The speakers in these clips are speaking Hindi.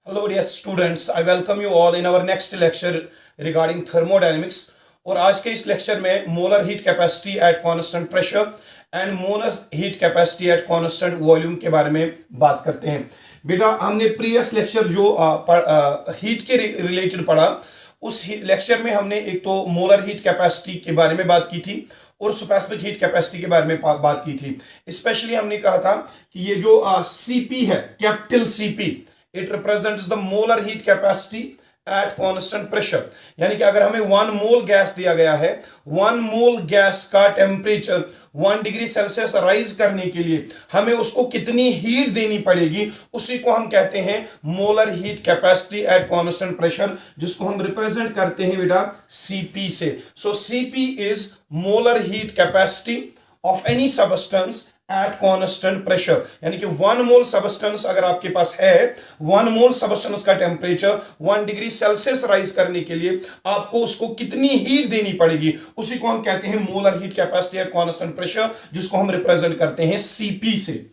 Hello dear students, I welcome you all in our next lecture regarding thermodynamics। और आज के इस लेक्चर में molar heat capacity at constant pressure and molar heat capacity at constant volume के बारे में बात करते हैं। बेटा हमने प्रीवियस लेक्चर जो हीट के रिलेटेड पढ़ा, उस लेक्चर में हमने एक तो मोलर हीट कैपेसिटी के बारे में बात की थी और स्पेसिफिक हीट कैपेसिटी के बारे में बात की थी। स्पेशली हमने कहा था कि ये जो सीपी है, capital CP, it represents the molar heat capacity at constant pressure. यानी कि अगर हमें 1 मोल गैस दिया गया है, 1 मोल गैस का टेम्परेचर 1 डिग्री सेल्सियस राइज करने के लिए हमें उसको कितनी हीट देनी पड़ेगी, उसी को हम कहते हैं molar heat capacity at constant pressure, जिसको हम रिप्रेजेंट करते हैं बेटा सीपी से। So CP is molar heat capacity of any substance at constant pressure. यानी कि 1 मोल सबस्टेंस अगर आपके पास है, 1 मोल सबस्टेंस का टेम्परेचर 1 डिग्री सेल्सियस राइज करने के लिए आपको उसको कितनी हीट देनी पड़ेगी, उसी को हम कहते हैं molar heat capacity at constant pressure, जिसको हम रिप्रेजेंट करते हैं सीपी से।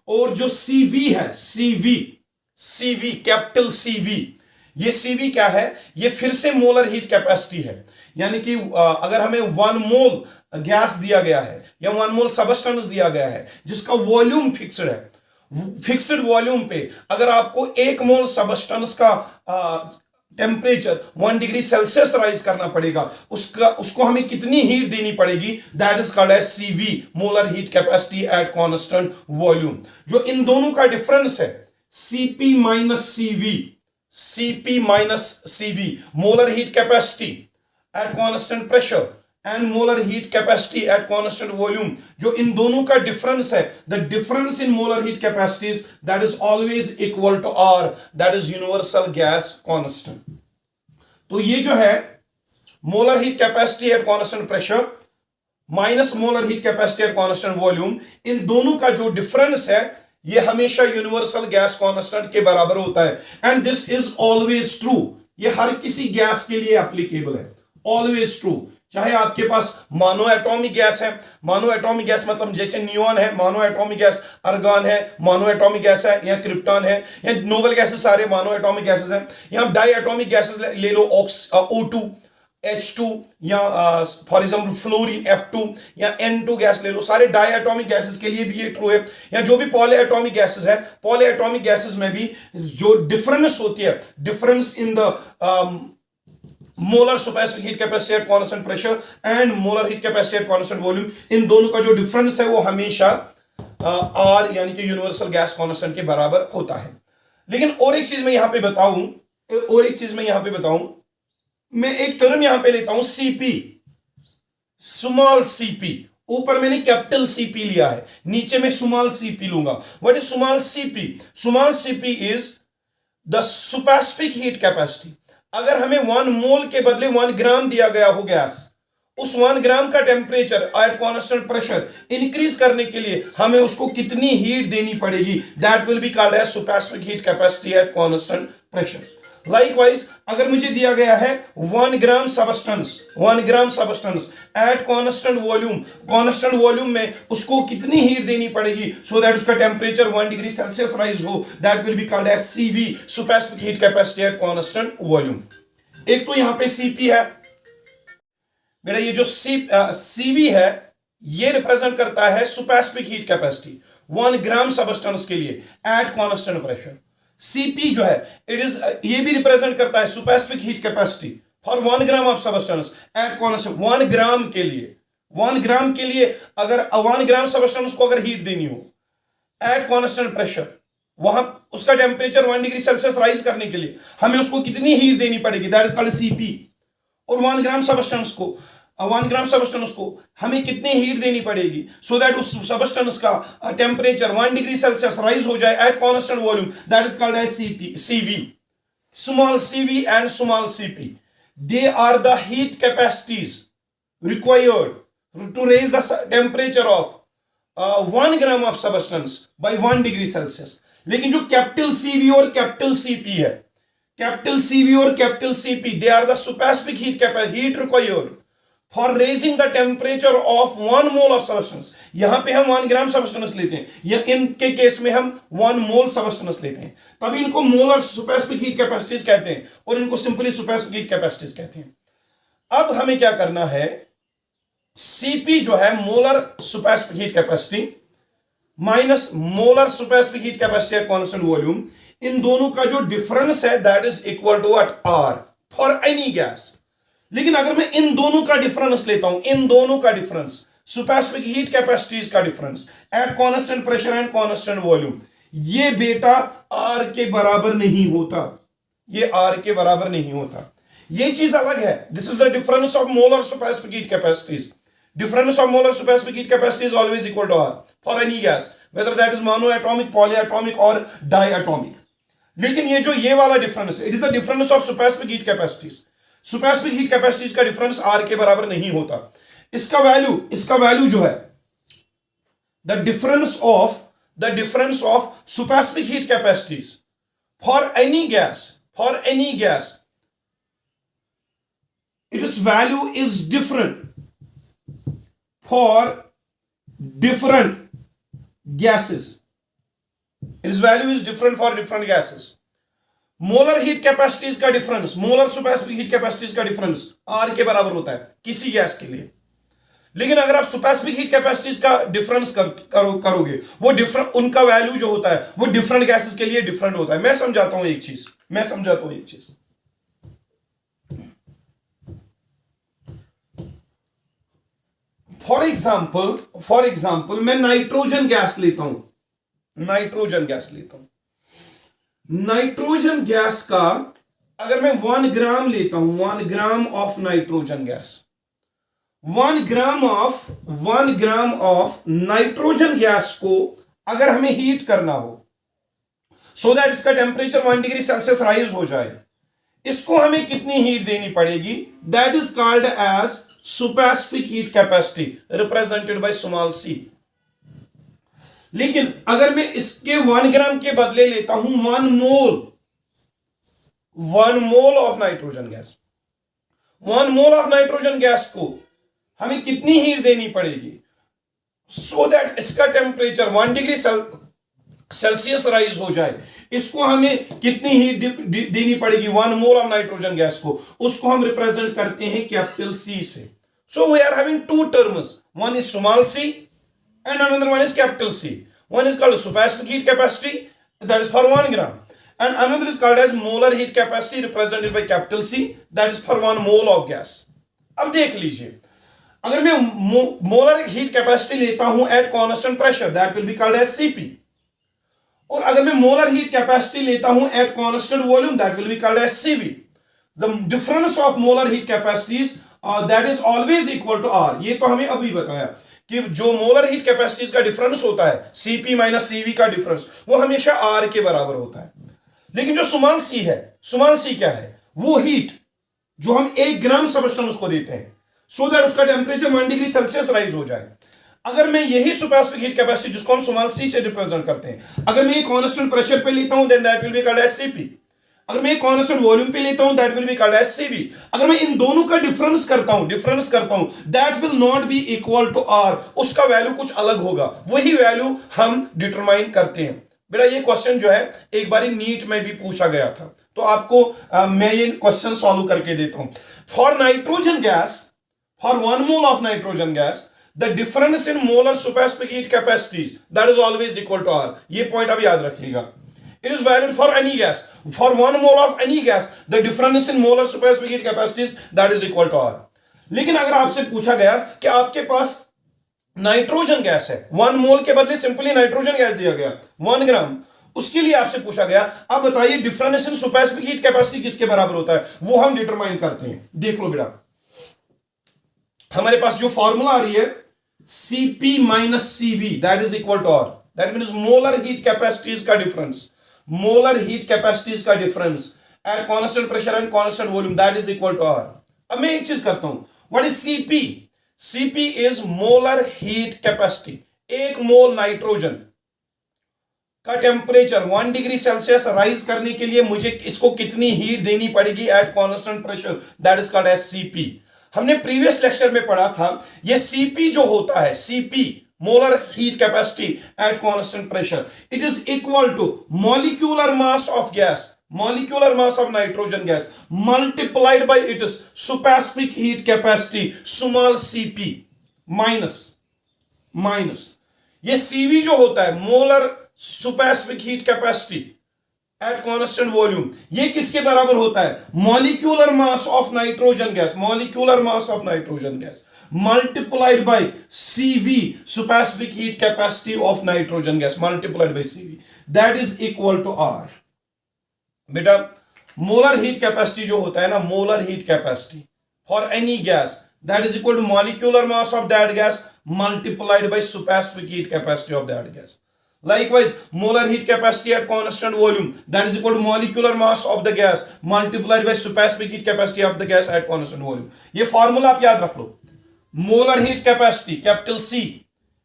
और जो सीवी है, सीवी कैपिटल सीवी, ये सीवी क्या है? ये फिर से मोलर हीट कैपेसिटी है। यानी कि अगर हमें 1 मोल गैस दिया गया है या 1 मोल सबस्टेंस दिया गया है जिसका वॉल्यूम फिक्स्ड है, फिक्स्ड वॉल्यूम पे अगर आपको 1 मोल सबस्टेंस का टेम्परेचर 1 डिग्री सेल्सियस राइज करना पड़ेगा, उसको हमें कितनी हीट देनी पड़ेगी, that is called as CV, molar heat capacity at constant volume. जो इन दोनों का डिफरेंस है, CP minus CV, molar heat capacity at constant pressure and molar heat capacity at constant volume, जो इन दोनों का डिफरेंस है, the difference in molar heat capacities that is always equal to R, that is universal gas constant. तो ये जो है molar heat capacity at constant pressure minus molar heat capacity at constant volume, इन दोनों का जो डिफरेंस है ये हमेशा यूनिवर्सल गैस कांस्टेंट के बराबर होता है। And this is always true, ये हर किसी गैस के लिए एप्लीकेबल है, ऑलवेज ट्रू। चाहे आपके पास मानो एटॉमिक गैस है, मानो एटॉमिक गैस मतलब जैसे नियॉन है, मानो एटॉमिक गैस अर्गन है, मानो एटॉमिक गैस है, या क्रिप्टॉन है, या नोबल गैसेस सारे मानो एटॉमिक गैसेस हैं, या डाई एटॉमिक गैसेस ले लो, O2 H2, या फॉर एग्जांपल फ्लोरीन F2 या N2 गैस ले लो, सारे डाई एटॉमिक गैसेस के लिए भी ये ट्रू है। या जो भी पॉली एटॉमिक गैसेस है, पॉली एटॉमिक गैसेस में भी जो डिफरेंस होती है, difference in the molar specific heat capacity at constant pressure and molar heat capacity at constant volume, इन दोनों का जो डिफरेंस है वो हमेशा आर यानी कि यूनिवर्सल गैस कांस्टेंट के बराबर होता है। लेकिन और एक चीज मैं यहां पे बताऊं, मैं एक टर्म यहां पे लेता हूं सीपी, स्मॉल सीपी। ऊपर मैंने कैपिटल सीपी लिया है, नीचे में स्मॉल सीपी लूंगा। What is small CP? Small CP is the specific heat capacity. अगर हमें 1 मोल के बदले 1 ग्राम दिया गया हो गैस, उस 1 ग्राम का temperature at constant pressure increase करने के लिए हमें उसको कितनी हीट देनी पड़ेगी, that will be called as specific heat capacity at constant pressure. Likewise अगर मुझे दिया गया है 1 gram substance at constant volume में उसको कितनी हीट देनी पड़ेगी सो दैट उसका टेम्परेचर 1 डिग्री सेल्सियस राइज हो, that will be called as CV, specific heat capacity at constant volume. एक तो यहां पे सीपी है बेटा, ये जो सीवी है ये रिप्रेजेंट करता है specific heat capacity 1 gram substance के लिए एट कांस्टेंट प्रेशर। सीपी जो है इट इज, ये भी रिप्रेजेंट करता है specific heat capacity for 1 gram of substance at constant. 1 ग्राम के लिए अगर 1 ग्राम सबस्टेंस को अगर हीट देनी हो एट कांस्टेंट प्रेशर, वहां उसका टेम्परेचर 1 डिग्री सेल्सियस राइज करने के लिए हमें उसको कितनी हीट देनी पड़ेगी, दैट इज कॉल्ड सीपी। और 1 ग्राम सबस्टेंस को हमें कितनी हीट देनी पड़ेगी सो दैट उस सबस्टेंस का टेम्परेचर 1 डिग्री सेल्सियस राइज हो जाए at constant volume, that is called as CV. Small CV and small CP, they are the heat capacities required to raise the temperature of 1 gram of substance by 1 degree Celsius. लेकिन जो कैपिटल सीवी और कैपिटल सीपी है, कैपिटल सीवी और capital CP, they are the specific heat required for raising the temperature of 1 mole of substance, यहां पे हम 1 ग्राम सबस्टेंस लेते हैं, या इनके केस में हम 1 मोल सबस्टेंस लेते हैं, तभी इनको मोलर सुपरस्पेसिफिक हीट कैपेसिटीज कहते हैं, और इनको सिंपली सुपरस्पेसिफिक हीट कैपेसिटीज कहते हैं। अब हमें क्या करना है, सीपी जो है molar superspecific heat capacity minus molar superspecific heat capacity at constant volume, इन दोनों का जो डिफरेंस है that is equal to what, R for any gas. लेकिन अगर मैं इन दोनों का डिफरेंस लेता हूं, इन दोनों का डिफरेंस, सुपरस्पेसिफिक हीट कैपेसिटीज का difference at constant pressure and constant volume, ये बेटा आर के बराबर नहीं होता, ये आर के बराबर नहीं होता, ये चीज अलग है। This is the difference of molar superspecific heat capacities. Difference of molar supersonic heat capacity is always equal to R for any gas, whether that is monoatomic, polyatomic or diatomic. लेकिन ये जो ये वाला डिफरेंस है, it is the difference of supersonic heat capacities. Supersonic heat capacities का डिफरेंस R के बराबर नहीं होता। इसका वैल्यू जो है, the difference of supersonic heat capacities for any gas, its value is different for different gases. Its value is different for different gases. Molar heat capacities का difference, molar superspecific heat capacities का डिफरेंस आर के बराबर होता है किसी गैस के लिए। लेकिन अगर आप सुपरस्पेसिफिक हीट कैपेसिटीज का डिफरेंस करोगे, वो डिफरेंट, उनका वैल्यू जो होता है वो डिफरेंट गैसेस के लिए डिफरेंट होता है। मैं समझाता हूं एक चीज, फॉर एग्जाम्पल मैं नाइट्रोजन गैस लेता हूं, नाइट्रोजन गैस का अगर मैं 1 ग्राम लेता हूं, 1 gram of nitrogen gas, 1 gram of nitrogen gas को अगर हमें हीट करना हो सो दैट इसका टेम्परेचर 1 डिग्री सेल्सियस राइज हो जाए, इसको हमें कितनी हीट देनी पड़ेगी, that is called as superspecific heat capacity represented by small C. लेकिन अगर मैं इसके 1 ग्राम के बदले लेता हूं 1 mole of nitrogen gas, 1 mole of nitrogen gas को हमें कितनी हीट देनी पड़ेगी सो दैट इसका टेम्परेचर 1 डिग्री सेल्सियस राइज हो जाए, इसको हमें कितनी हीट देनी पड़ेगी 1 मोल ऑफ नाइट्रोजन गैस को, उसको हम रिप्रेजेंट करते हैं कैपिटल सी से। So we are having 2 terms, one is small c and another one is capital C. One is called supersonic heat capacity, that is for 1 gram, and another is called as molar heat capacity represented by capital C, that is for 1 mole of gas. अब देख लीजिए, अगर मैं मोलर हीट कैपेसिटी लेता हूं at constant pressure, that will be called as Cp, और अगर मैं मोलर हीट कैपेसिटी लेता हूं at constant volume, that will be called as Cv. The difference of molar heat capacities that is always equal to R. ये तो हमें अभी बताया कि जो मोलर हीट कैपेसिटीज का डिफरेंस होता है, Cp माइनस Cv का डिफरेंस, वो हमेशा आर के बराबर होता है। लेकिन जो स्मॉल सी है, स्मॉल सी क्या है, वो हीट जो हम 1 ग्राम सबस्टेंस को देते हैं सो दैट उसका टेम्परेचर 1 डिग्री सेल्सियस राइज हो जाए। अगर मैं यही सुपरस्पेसिफिक हीट कैपेसिटी जिसको हम स्मॉल सी से रिप्रेजेंट करते हैं, अगर मैं ये कांस्टेंट प्रेशर पे लेता हूं then that will be called as Cp। अगर मैं कांस्टेंट वॉल्यूम पे लेता हूं that will be called as Cv। अगर मैं इन दोनों का डिफरेंस करता हूं that will not be equal to R, उसका वैल्यू कुछ अलग होगा, वही वैल्यू हम डिटरमाइन करते हैं। बेटा ये क्वेश्चन जो है एक बार नीट में भी पूछा गया था, तो आपको मैं ये क्वेश्चन सॉल्व करके देता हूं। For nitrogen gas, for 1 mole of nitrogen gas, the difference in molar superspecific heat capacities that is always equal to R। ये पॉइंट अब याद रखिएगा। It is valid for any gas. For 1 mole of any gas, the difference in molar supersonic heat capacities that is equal to R. लेकिन अगर आपसे पूछा गया कि आपके पास नाइट्रोजन गैस है, 1 मोल के बदले सिंपली नाइट्रोजन गैस दिया गया 1 ग्राम, उसके लिए आपसे पूछा गया अब बताइए difference in supersonic heat capacity किसके बराबर होता है, वो हम डिटरमाइन करते हैं। देख लो बेटा, हमारे पास जो फॉर्मूला आ रही है Cp minus Cv that is equal to R, that means molar heat capacities का डिफरेंस, मोलर हीट कैपेसिटीज का difference at constant pressure and constant volume that is equal to R। अब मैं एक चीज करता हूं, what is Cp? Cp is molar heat capacity. 1 mole nitrogen का टेम्परेचर 1 डिग्री सेल्सियस राइज करने के लिए मुझे इसको कितनी हीट देनी पड़ेगी at constant pressure, that is called as Cp। हमने प्रीवियस लेक्चर में पढ़ा था ये Cp जो होता है, Cp molar heat capacity at constant pressure, it is equal to molecular mass of gas, molecular mass of nitrogen gas multiplied by its supersonic heat capacity small cp minus ये Cv जो होता है molar supersonic heat capacity at constant volume, ये किसके बराबर होता है? Molecular mass of nitrogen gas, molecular mass of nitrogen gas multiplied by Cv, supersonic heat capacity of nitrogen gas multiplied by Cv, that is equal to R. बेटा मोलर हीट कैपेसिटी जो होता है ना, molar heat capacity for any gas, that is equal to molecular mass of that gas multiplied by supersonic heat capacity of that gas. Likewise, molar heat capacity at constant volume, that is equal to molecular mass of the gas multiplied by supersonic heat capacity of the gas at constant volume. ये फॉर्मूला आप याद रख लो. Molar heat capacity, capital C,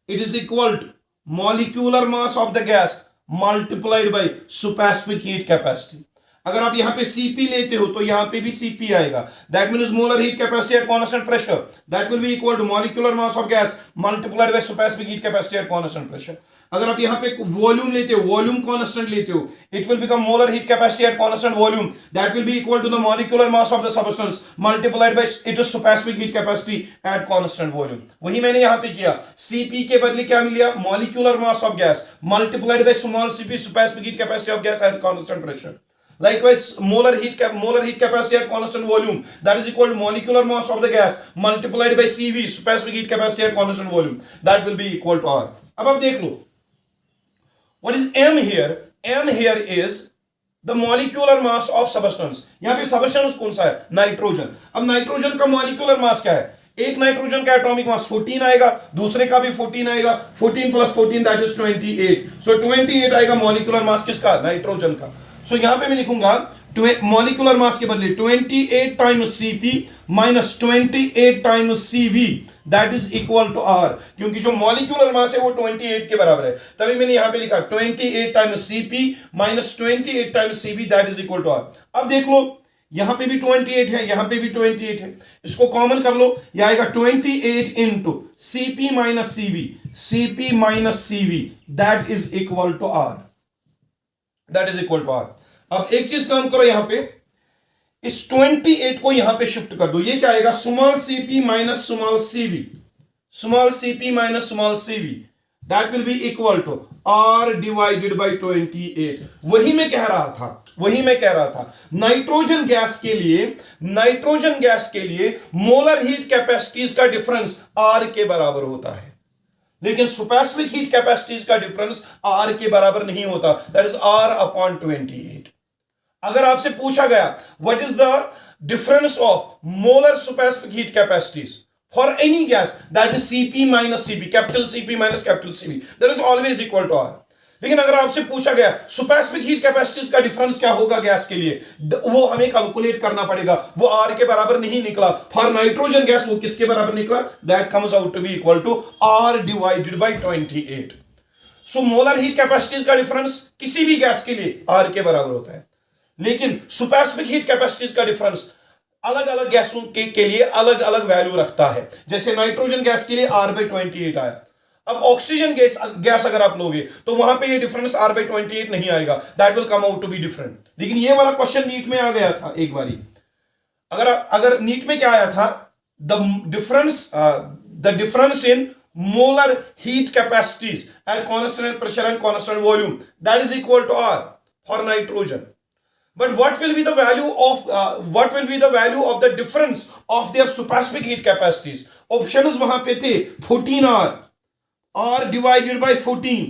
it is equal to molecular mass of the gas multiplied by supersonic heat capacity. अगर आप यहां पे Cp लेते हो तो यहां पे भी Cp आएगा. That means molar heat capacity at constant pressure, that will be equal to molecular mass of gas multiplied by supersonic heat capacity at constant pressure. अगर आप यहां पे वॉल्यूम लेते हो, वॉल्यूम कांस्टेंट लेते हो, it will become molar heat capacity at constant volume, that will be equal to the molecular mass of the substance multiplied by its supersonic heat capacity at constant volume. वही मैंने यहां पे किया. Cp के बदले क्या मिल गया? molecular mass of gas multiplied by small cp, supersonic heat capacity of gas at constant pressure. Likewise, molar heat capacity at constant volume, that is equal to molecular mass of the gas multiplied by Cv, supersonic heat capacity at constant volume, that will be equal to R. अब आप देख लो, what is M here? M here is the molecular mass of substance. यहाँ पे substance कौन सा है? नाइट्रोजन. अब नाइट्रोजन का molecular mass क्या है? एक नाइट्रोजन का एटॉमिक मास 14 आएगा, दूसरे का भी 14 आएगा, 14 प्लस 14 दैट इज 28. सो 28 आएगा मॉलिक्यूलर मास किसका? नाइट्रोजन का. सो यहां पे मैं लिखूंगा मॉलिक्यूलर मास के बदले 28 times Cp minus 28 times Cv, that is equal to R. क्योंकि जो मॉलिक्यूलर मास है वो 28 के बराबर है, तभी मैंने यहां पे लिखा 28 times Cp minus 28 times Cv, that is equal to R. अब देख लो, यहां पे भी 28 है, यहां पे भी 28 है, इसको कॉमन कर लो, ये आएगा 28 into Cp minus Cv, Cp minus Cv, that is equal to R, that is equal to R. अब एक चीज काम करो, यहां पे इस 28 को यहां पे शिफ्ट कर दो, ये क्या आएगा? Small Cp minus small Cv, small Cp minus small Cv, that will be equal to R divided by 28. वही मैं कह रहा था नाइट्रोजन गैस के लिए मोलर हीट कैपेसिटीज का डिफरेंस R के बराबर होता है, लेकिन सुपरसोनिक हीट कैपेसिटीज का डिफरेंस R के बराबर नहीं होता, दैट इज R अपॉन 28. अगर आपसे पूछा गया what is the difference of molar supersonic heat capacities for any gas, that is Cp minus Cp, capital Cp minus capital Cv, that is always equal to R. लेकिन अगर आपसे पूछा गया सुपरसोनिक हीट कैपेसिटीज का डिफरेंस क्या होगा गैस के लिए, वो हमें कैलकुलेट करना पड़ेगा, वो R के बराबर नहीं निकला. फॉर नाइट्रोजन गैस वो किसके बराबर निकला? That comes out to be equal to R divided by 28. So molar heat capacities का डिफरेंस किसी भी गैस के लिए R के बराबर होता है, लेकिन सुपरसोनिक हीट कैपेसिटीज का डिफरेंस अलग अलग गैसों के लिए अलग अलग वैल्यू रखता है. जैसे नाइट्रोजन गैस के लिए R बाय 28 आया. अब ऑक्सीजन गैस अगर आप लोगे तो वहां पे ये डिफरेंस R बाय 28 नहीं आएगा, that will come out to be different. लेकिन ये वाला क्वेश्चन नीट में आ गया था एक बारी. अगर नीट में क्या आया था? The difference in molar heat capacities at constant pressure and constant volume, that is equal to R for nitrogen. But what will be the value of the difference of their supersonic heat capacities? Options वहां पे थे 14R, R डिवाइडेड बाय 14,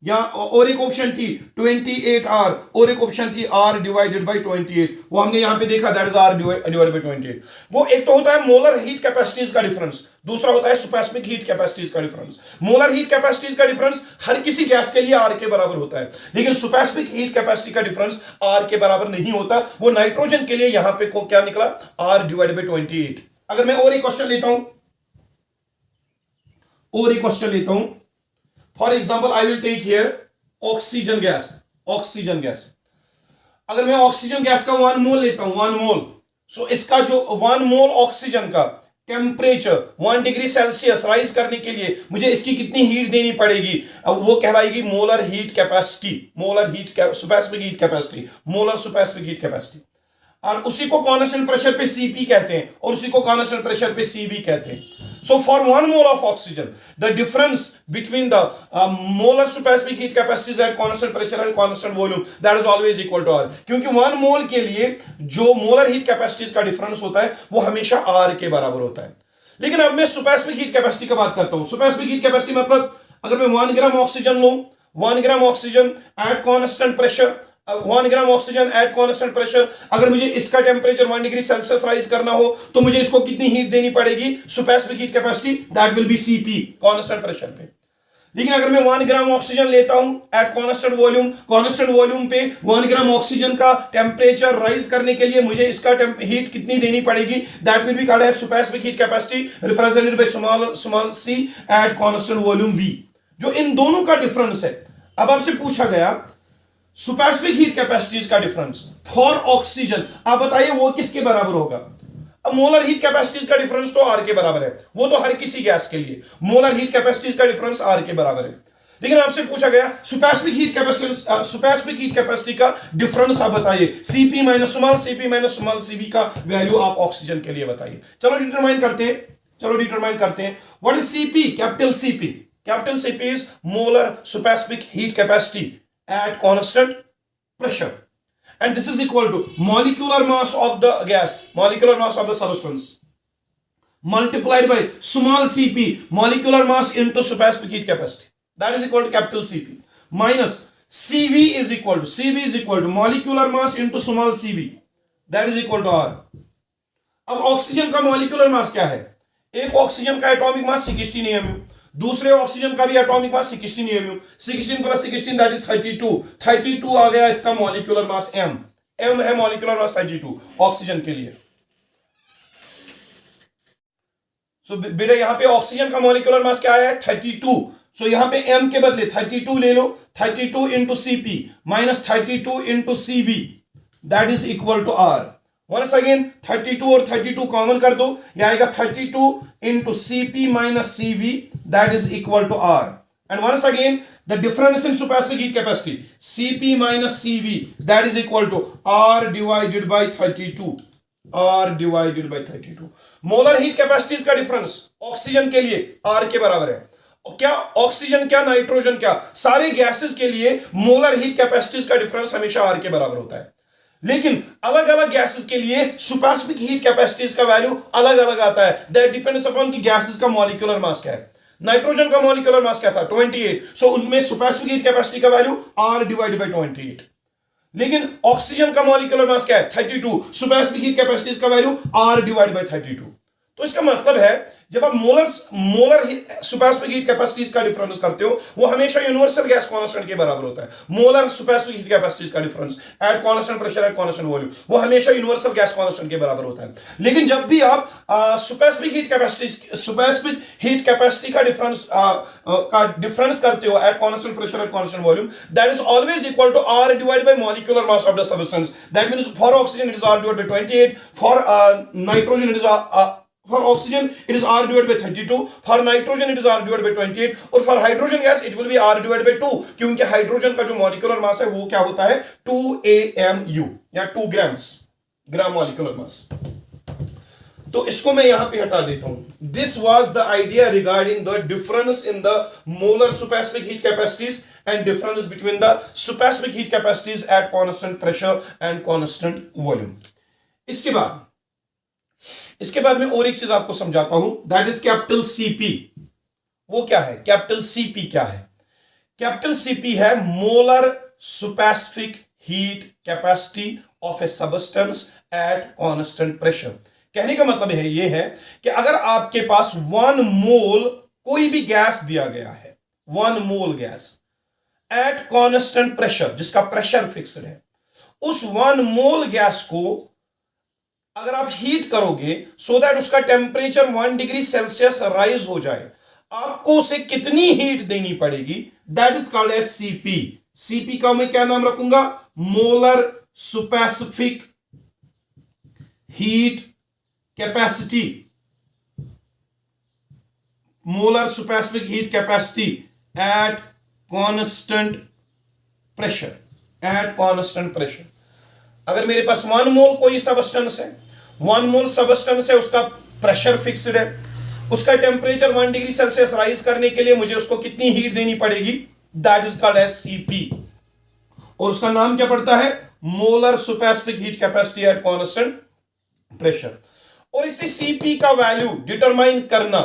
या और एक ऑप्शन थी 28R, और एक ऑप्शन थी R डिवाइडेड बाय 28. वो हमने यहां पे देखा, that is R divided by 28. वो एक तो होता है मोलर हीट कैपेसिटीज का डिफरेंस, दूसरा होता है सुपरसोनिक हीट कैपेसिटीज का डिफरेंस. मोलर हीट कैपेसिटीज का डिफरेंस हर किसी गैस के लिए R के बराबर होता है, लेकिन सुपरसोनिक हीट कैपेसिटी का डिफरेंस R के बराबर नहीं होता. वो नाइट्रोजन के लिए यहां पे को क्या निकला? R divided by 28. अगर मैं और एक क्वेश्चन लेता हूं, for example I will take here oxygen gas. अगर मैं ऑक्सीजन गैस का 1 मोल लेता हूं, 1 मोल, सो इसका जो 1 मोल ऑक्सीजन का टेम्परेचर 1 डिग्री सेल्सियस राइज करने के लिए मुझे इसकी कितनी हीट देनी पड़ेगी, अब वो कहलाएगी molar heat capacity, molar heat specific heat capacity, molar specific heat capacity. और उसी को कांस्टेंट प्रेशर पे सीपी कहते हैं और उसी को कांस्टेंट प्रेशर पे सीवी कहते हैं। So for 1 mole of oxygen the difference between the molar specific heat capacities at constant pressure and constant volume that is always equal to R, क्योंकि 1 मोल के लिए जो मोलर हीट कैपेसिटीज का डिफरेंस होता है वो हमेशा आर के बराबर होता है। लेकिन अब मैं स्पेसिफिक हीट कैपेसिटी की बात करता हूं। स्पेसिफिक हीट कैपेसिटी मतलब अगर मैं 1 ग्राम ऑक्सीजन लूं, 1 gram oxygen eight constant pressure, 1 gram oxygen eight constant pressure, अगर मुझे इसका टेम्परेचर 1 डिग्री सेल्सियस राइज करना हो तो मुझे इसको कितनी हीट देनी पड़ेगी, specific heat capacity that will B CP constant pressure पे। लेकिन अगर मैं 1 ग्राम ऑक्सीजन लेता हूं एट कांस्टेंट वॉल्यूम पे 1 ग्राम ऑक्सीजन का टेम्परेचर राइज करने के लिए मुझे इसका हीट कितनी देनी पड़ेगी, that will be called as specific heat capacity represented by small C at constant volume V, जो इन दोनों का डिफरेंस है। अब आपसे पूछा गया स्पेसिफिक हीट कैपेसिटीज का डिफरेंस फॉर ऑक्सीजन, आप बताइए वो किसके बराबर होगा। अब मोलर हीट कैपेसिटीज का डिफरेंस तो आर के बराबर है, वो तो हर किसी गैस के लिए मोलर हीट कैपेसिटीज का डिफरेंस आर के बराबर है। लेकिन आपसे पूछा गया स्पेसिफिक हीट कैपेसिटी का डिफरेंस आप बताइए, सीपी माइनस स्मॉल सीवी का वैल्यू आप ऑक्सीजन के लिए बताइए। चलो डिटरमाइन करते हैं what is CP. Capital CP is molar specific heat capacity at constant pressure, and this is equal to molecular mass of the gas, molecular mass of the substance multiplied by small cp, molecular mass into specific heat capacity, that is equal to capital Cp, minus cv is equal to molecular mass into small cv, that is equal to r। अब ऑक्सीजन का मोलिकुलर मास क्या है, एक ऑक्सीजन का एटॉमिक मास 16 mu, दूसरे ऑक्सीजन का भी atomic mass 16 mu, 16 plus 16 that is 32 आ गया इसका मॉलिक्यूलर मास m है मॉलिक्यूलर मास 32 ऑक्सीजन के लिए। सो बेटा यहां पे ऑक्सीजन का मॉलिक्यूलर मास क्या आया है 32, सो यहां पे m के बदले 32 ले लो, 32 into CP minus 32 into CV that is equal to r। Once again 32 और 32 कॉमन कर दो, यह आएगा 32 into CP minus CV that is equal to R. And once again the difference in specific heat capacity CP minus CV that is equal to R divided by 32। Molar heat capacities का डिफरेंस ऑक्सीजन के लिए आर के बराबर है। क्या ऑक्सीजन क्या नाइट्रोजन क्या सारे गैसेस के लिए मोलर हीट कैपेसिटीज का डिफरेंस हमेशा आर के बराबर होता है। लेकिन अलग अलग गैसेस के लिए स्पेसिफिक हीट कैपेसिटीज का वैल्यू अलग अलग आता है, दैट डिपेंड्स अपॉन कि गैसेस का मॉलिक्यूलर मास क्या है। नाइट्रोजन का मॉलिक्यूलर मास क्या था 28, सो उनमें स्पेसिफिक हीट कैपेसिटी का वैल्यू R डिवाइडेड बाय 28। लेकिन ऑक्सीजन का मॉलिक्यूलर मास क्या है 32, स्पेसिफिक हीट कैपेसिटीज का वैल्यू R डिवाइडेड बाय 32। तो इसका मतलब है जब आप मोलर स्पेसिफिक हीट कैपेसिटीज का डिफरेंस करते हो वो हमेशा यूनिवर्सल गैस कांस्टेंट के बराबर होता है। मोलर स्पेसिफिक हीट कैपेसिटीज का difference at constant pressure at constant volume वो हमेशा यूनिवर्सल गैस कांस्टेंट के बराबर होता है। लेकिन जब भी आप स्पेसिफिक हीट कैपेसिटी का डिफरेंस करते हो at constant pressure at constant volume that is always equal to R divided by molecular mass of the substance. That means for oxygen it is R divided by 28, for nitrogen it is for oxygen it is R divided by 32, for nitrogen it is R divided by 28, और for hydrogen gas it will be R divided by 2, क्योंकि हाइड्रोजन का जो मॉलिक्यूलर मास है वो क्या होता है 2 AMU या 2 ग्राम मॉलिक्यूलर मास। तो इसको मैं यहां पे हटा देता हूं। This was the idea regarding the difference in the molar specific heat capacities and difference between the specific heat capacities at constant pressure and constant volume. इसके बाद मैं और एक चीज आपको समझाता हूं, दैट इज कैपिटल सीपी। वो क्या है कैपिटल सीपी क्या है? कैपिटल सीपी है molar specific heat capacity of A substance at constant pressure. कहने का मतलब है ये है कि अगर आपके पास 1 मोल कोई भी गैस दिया गया है, 1 मोल गैस एट कांस्टेंट प्रेशर जिसका प्रेशर फिक्स्ड है, उस 1 मोल गैस को अगर आप हीट करोगे सो दैट उसका टेम्परेचर 1 डिग्री सेल्सियस राइज हो जाए, आपको उसे कितनी हीट देनी पड़ेगी that is called as CP. CP का मैं क्या नाम रखूंगा molar specific heat capacity molar specific heat capacity at constant pressure, at constant pressure. अगर मेरे पास 1 मोल कोई सबस्टेंस है, 1 मोल सबस्टेंस है, उसका प्रेशर फिक्स्ड है, उसका टेम्परेचर 1 डिग्री सेल्सियस राइज करने के लिए मुझे उसको कितनी हीट देनी पड़ेगी, that is called as CP, और उसका नाम क्या पड़ता है, molar specific heat capacity at constant pressure. और इसे सीपी का वैल्यू डिटरमाइन करना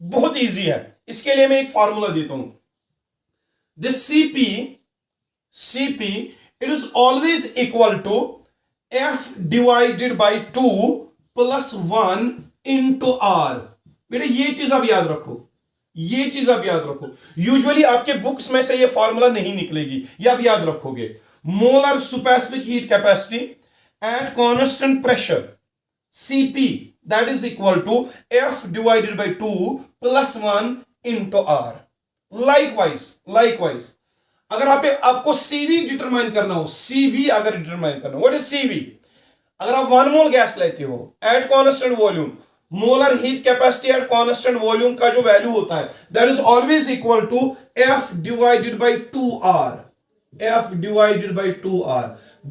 बहुत इजी है। इसके लिए मैं एक फॉर्मूला देता हूं, this CP it is always equal to F divided by 2 plus 1 into R. बेटा ये चीज आप याद रखो, ये चीज आप याद रखो। यूजुअली आपके बुक्स में से ये फॉर्मूला नहीं निकलेगी, ये आप याद रखोगे। Molar specific heat capacity at constant pressure, Cp, that is equal to F divided by 2 plus 1 into R. Likewise, अगर आपको CV डिटरमाइन करना हो, CV अगर डिटरमाइन करना हो, व्हाट इज CV? अगर आप 1 मोल गैस लेते हो at constant volume, molar heat capacity at constant volume का जो वैल्यू होता है that is always equal to F divided by 2R, F divided by 2R।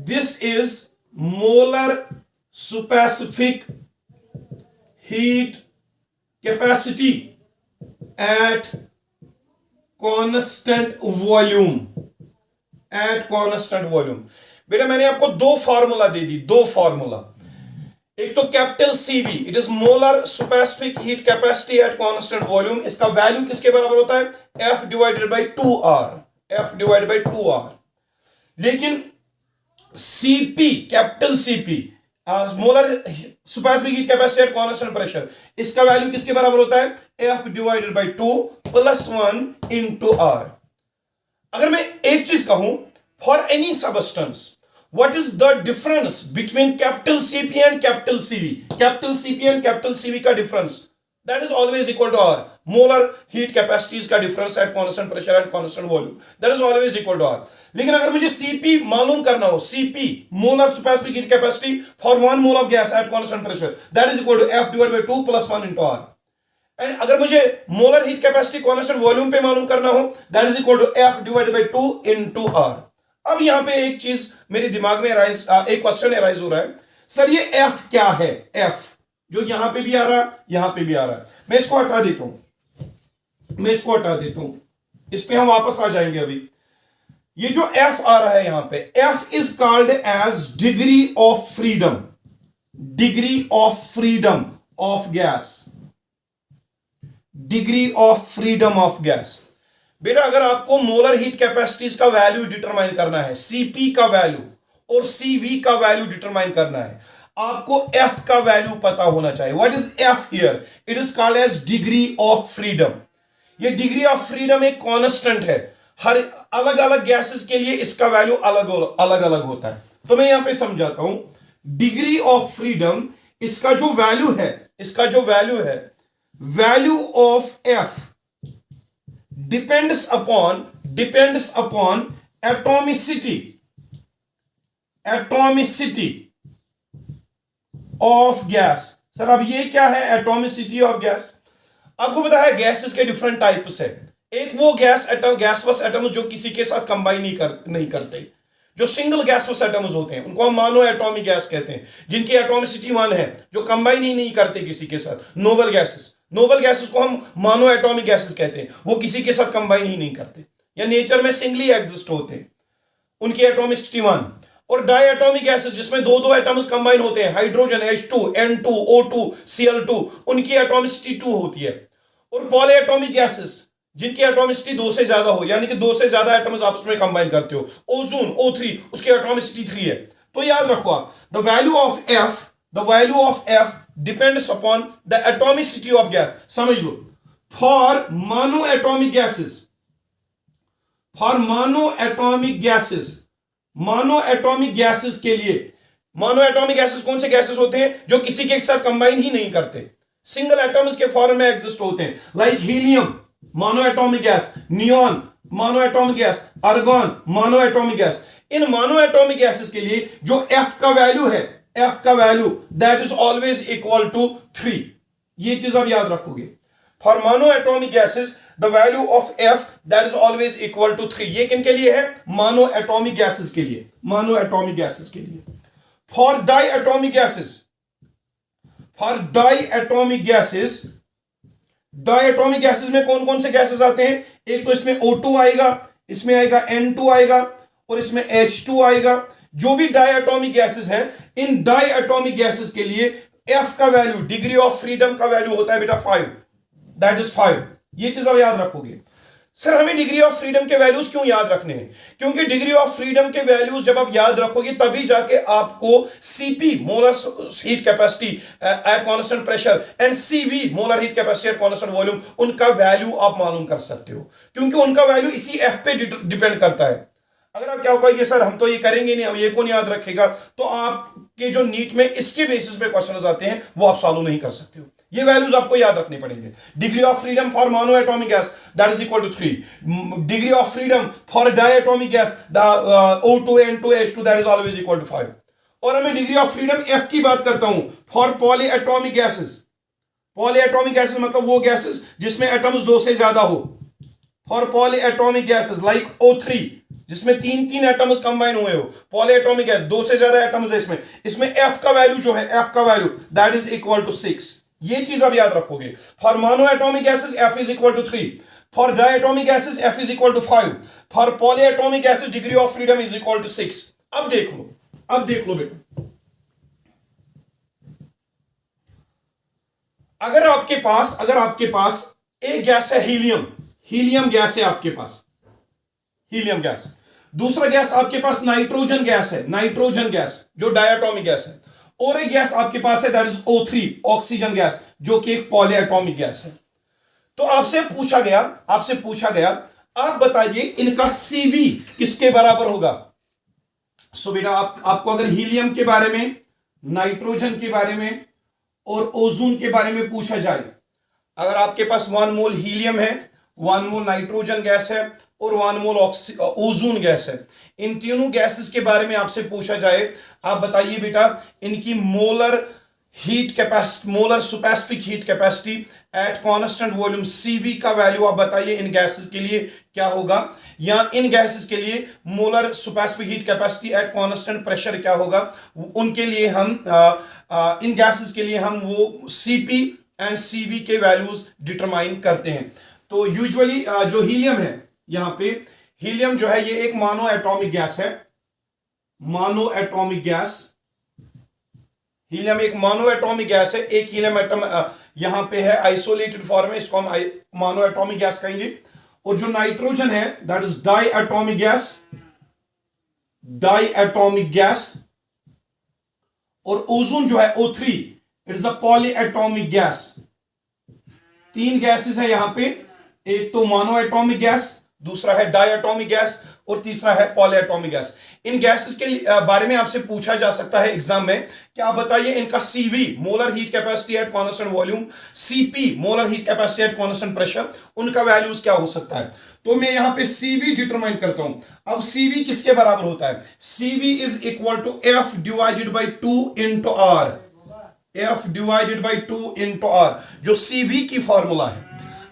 This is molar specific heat capacity at constant volume, at constant volume। बेटा मैंने आपको दो फॉर्मूला दे दी, दो फॉर्मूला। एक तो capital CV, it is molar specific heat capacity at constant volume. इसका वैल्यू किसके बराबर होता है, F divided by 2R, F divided by 2R। लेकिन CP, capital CP, molar specific heat capacity at constant pressure, इसका वैल्यू किसके बराबर होता है, F divided by 2 plus 1 into R. अगर मैं एक चीज कहूं, for any substance what is the difference between capital CP and capital CV? Capital CP and capital CV का difference that is always equal to R. Molar heat capacities का difference at constant pressure and constant volume that is always equal to R. लेकिन अगर मुझे CP मालूम करना हो, CP molar specific heat capacity for 1 mole of gas at constant pressure that is equal to F divided by 2 plus 1 into R. And अगर मुझे molar heat capacity constant volume पे मालूम करना हो that is equal to F divided by 2 into R. अब यहां पे एक चीज मेरे दिमाग में एक क्वेश्चन एराइज हो रहा है, सर ये एफ क्या है, एफ जो यहां पे भी आ रहा है, यहां पे भी आ रहा है। मैं इसको हटा देता हूं, इस पे हम वापस आ जाएंगे। अभी ये जो एफ आ रहा है यहां पे, F is called as degree of freedom, degree of freedom of gas, degree of freedom of gas. बेटा अगर आपको मोलर हीट कैपेसिटीज का वैल्यू डिटरमाइन करना है, सीपी का वैल्यू और सीवी का वैल्यू डिटरमाइन करना है, आपको एफ का वैल्यू पता होना चाहिए। What is F here? It is called as degree of freedom. ये डिग्री ऑफ फ्रीडम एक कांस्टेंट है, हर अलग अलग गैसेस के लिए इसका वैल्यू अलग अलग होता है। तो मैं यहां पे समझाता हूं, डिग्री ऑफ फ्रीडम, इसका जो वैल्यू है, value of F depends upon atomicity of gas। Sir अब ये क्या है एटॉमिसिटी ऑफ गैस? आपको पता है गैसेस के डिफरेंट टाइप्स है। एक वो गैसवस एटम्स जो किसी के साथ कंबाइन नहीं करते, जो सिंगल गैसवस एटम्स होते हैं उनको हम मोनो एटॉमिक गैस कहते हैं, जिनकी एटॉमिसिटी 1 है, जो कंबाइन ही नहीं करते किसी के साथ। नोबल गैसेस को हम मोनो एटॉमिक गैसेस कहते हैं, वो किसी के साथ कंबाइन ही नहीं करते या नेचर में सिंगली एग्जिस्ट होते हैं, उनकी एटॉमिसिटी 1। और डाई एटॉमिक गैसेस जिसमें दो एटम्स कंबाइन होते हैं, hydrogen H2, N2, O2, Cl2, उनकी एटॉमिसिटी 2 होती है। और पॉली एटॉमिक गैसेस जिनकी एटॉमिसिटी 2 से ज्यादा हो, यानी कि 2 से ज्यादा एटम्स आपस में कंबाइन करते हो, ओजोन O3, उसकी एटॉमिसिटी 3 है। तो याद रखो आप, the value of F depends upon the atomicity of gas. समझ लो, फॉर मोनो एटॉमिक गैसेस के लिए, मोनो एटॉमिक गैसेस कौन से गैसेस होते हैं? जो किसी के साथ कंबाइन ही नहीं करते, सिंगल एटम्स के फॉर्म में एग्जिस्ट होते हैं, like helium mono atomic gas, neon mono atomic gas, argon mono atomic gas. इन मोनो एटॉमिक गैसेस के लिए जो एफ का value that is always equal to 3। ये चीज आप याद रखोगे। For mono atomic gases the value of F that is always equal to 3। ये किन के लिए है? मोनो एटॉमिक गैसेस के लिए, मोनो एटॉमिक गैसेस के लिए। For diatomic gases, for diatomic gases, diatomic gases में कौन कौन से गैसेस आते हैं? एक तो इसमें O2 आएगा, इसमें आएगा N2 आएगा, और इसमें H2 आएगा। जो भी डाई एटॉमिक गैसेस है, इन डाई एटॉमिक गैसेस के लिए F का वैल्यू, डिग्री ऑफ फ्रीडम का वैल्यू होता है बेटा 5, दैट इज 5। ये चीज आप याद रखोगे। सर हमें डिग्री ऑफ फ्रीडम के वैल्यूज क्यों याद रखने हैं? क्योंकि डिग्री ऑफ फ्रीडम के वैल्यूज जब आप याद रखोगे तभी जाके आपको CP molar heat capacity at constant pressure and CV molar heat capacity at constant volume, उनका वैल्यू आप मालूम कर सकते हो, क्योंकि उनका वैल्यू इसी एफ पे डिपेंड करता है। अगर आप क्या कहोगे सर हम तो ये करेंगे नहीं, हम ये कौन याद रखेगा, तो आपके जो नीट में इसके बेसिस पे क्वेश्चन आते हैं वो आप सॉल्व नहीं कर सकते हो। ये वैल्यूज आपको याद रखने पड़ेंगे। Degree of freedom for mono atomic gas that is equal to 3। Degree of freedom for diatomic gas the O2 N2 H2 that is always equal to 5। और मैं डिग्री ऑफ फ्रीडम एफ की बात करता हूं for poly atomic gases. Poly atomic gases मतलब वो गैसेस जिसमें एटम्स 2 से ज्यादा हो। For poly atomic gases like O3 जिसमें 3 एटम्स कंबाइन हुए हो, पॉली एटॉमिक गैस 2 से ज्यादा एटम्स है इसमें एफ का वैल्यू जो है, एफ का value that is equal to 6। ये चीज आप याद रखोगे। For mono atomic gases F is equal to 3, for diatomic gases F is equal to 5, for poly atomic gases degree of freedom is equal to 6। अब देख लो, अब देख लो बेटा, अगर आपके पास एक गैस है हीलियम, हीलियम गैस है आपके पास, हीलियम गैस। दूसरा गैस आपके पास नाइट्रोजन गैस है, नाइट्रोजन गैस जो डायटोमिक गैस है। और एक गैस आपके पास है that is O3 oxygen gas जो कि एक पॉलीएटॉमिक गैस है। तो आपसे पूछा गया आप बताइए इनका सीवी किसके बराबर होगा। सो बेटा आपको अगर हीलियम के बारे में, नाइट्रोजन के बारे में और ओजोन के बारे में पूछा जाए, अगर आपके पास 1 मोल हीलियम है, 1 मोल नाइट्रोजन गैस है और 1 मोल ओजोन गैस है, इन तीनों गैसेस के बारे में आपसे पूछा जाए, आप बताइए बेटा इनकी molar heat capacity, molar specific heat capacity at constant volume CV का वैल्यू आप बताइए इन गैसेस के लिए क्या होगा, या इन गैसेस के लिए molar specific heat capacity at constant pressure क्या होगा। उनके लिए हम इन गैसेस के लिए हम वो सीपी एंड सीवी के वैल्यूज डिटरमाइन करते हैं। तो यूजुअली जो हीलियम है, यहां पे हीलियम जो है ये एक मोनो एटॉमिक गैस है, मोनो एटॉमिक गैस। हीलियम एक मोनो एटॉमिक गैस है, एक हीलियम एटम यहां पे है आइसोलेटेड फॉर्म में, इसको हम मोनो एटॉमिक गैस कहेंगे। और जो नाइट्रोजन है that is diatomic gas, diatomic gas. और ओजोन जो है O3 it is a polyatomic gas. 3 gases है यहां पे, एक तो मोनो एटॉमिक गैस, दूसरा है डाई एटॉमिक गैस और तीसरा है पॉली एटॉमिक गैस। इन गैसेस के बारे में आपसे पूछा जा सकता है एग्जाम में कि आप बताइए इनका CV molar heat capacity at constant volume, CP molar heat capacity at constant pressure, उनका वैल्यूज क्या हो सकता है। तो मैं यहां पे सीवी डिटरमाइन करता हूं। अब सीवी किसके बराबर होता है, CV is equal to F divided by 2 into R, F divided by 2 into R जो सीवी की फॉर्मूला है।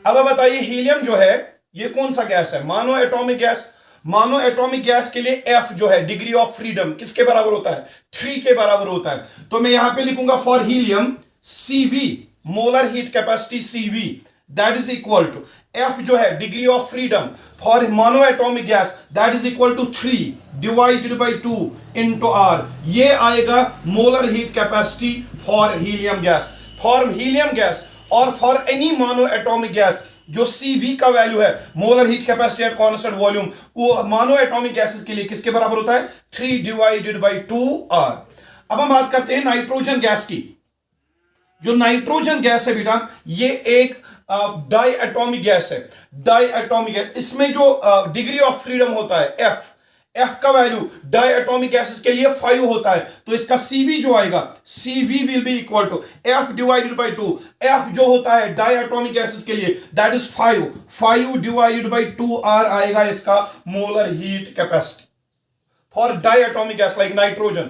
अब बताइए हीलियम जो है ये कौन सा गैस है, mono atomic gas. Mono atomic gas के लिए एफ जो है डिग्री ऑफ फ्रीडम किसके बराबर होता है, 3 के बराबर होता है। तो मैं यहां पे लिखूंगा for helium CV molar heat capacity CV that is equal to F जो है degree of freedom for mono atomic gas that is equal to 3 divided by 2 into R. ये आएगा molar heat capacity for helium gas. For helium gas और for any mono atomic gas जो CV का वैल्यू है molar heat capacity at constant volume, वो मोनो एटॉमिक गैसेस के लिए किसके बराबर होता है, 3 डिवाइडेड बाई 2R। अब हम बात करते हैं नाइट्रोजन गैस की। जो नाइट्रोजन गैस है बेटा ये एक डाई एटॉमिक गैस है, डाई एटॉमिक गैस। इसमें जो डिग्री ऑफ फ्रीडम होता है एफ का वैल्यू डाई एटॉमिक गैसेस के लिए 5 होता है। तो इसका CV जो आएगा, CV will be equal to F divided by 2। F जो होता है डाई एटॉमिक गैसेस के लिए that is 5 divided by 2R आएगा इसका molar heat capacity for diatomic gas like nitrogen.